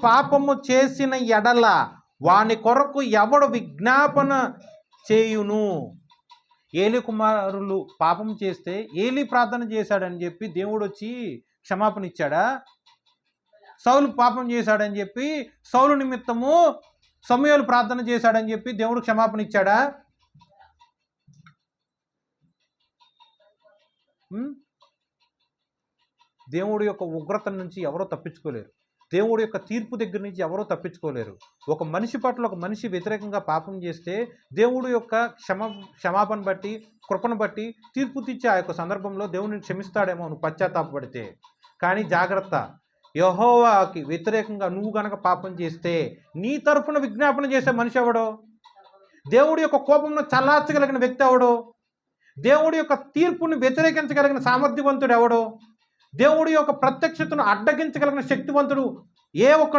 పాపము చేసిన ఎడల వాని కొరకు ఎవడు విజ్ఞాపన చేయును. ఏలి కుమారులు పాపం చేస్తే ఏలి ప్రార్థన చేశాడని చెప్పి దేవుడు వచ్చి క్షమాపణ ఇచ్చాడా? సౌలు పాపం చేశాడని చెప్పి సౌలు నిమిత్తము సమూయేలు ప్రార్థన చేశాడని చెప్పి దేవుడు క్షమాపణ ఇచ్చాడా? దేవుడి యొక్క ఉగ్రత నుంచి ఎవరో తప్పించుకోలేరు. దేవుడి యొక్క తీర్పు దగ్గర నుంచి ఎవరో తప్పించుకోలేరు. ఒక మనిషి పట్ల ఒక మనిషి వ్యతిరేకంగా పాపం చేస్తే దేవుడు యొక్క క్షమాపణ బట్టి, కృపను బట్టి తీర్పు తెచ్చి ఆ యొక్క సందర్భంలో దేవుడిని క్షమిస్తాడేమో నువ్వు పశ్చాత్తాపడితే. కానీ జాగ్రత్త, యెహోవాకి వ్యతిరేకంగా నువ్వు గనక పాపం చేస్తే నీ తరఫున విజ్ఞాపన చేసే మనిషి ఎవడో? దేవుడి యొక్క కోపంను చల్లార్చగలిగిన వ్యక్తి ఎవడో? దేవుడి యొక్క తీర్పుని వ్యతిరేకించగలిగిన సామర్థ్యవంతుడు ఎవడో? దేవుడి యొక్క ప్రత్యక్షతను అడ్డగించగలిగిన శక్తివంతుడు ఏ ఒక్క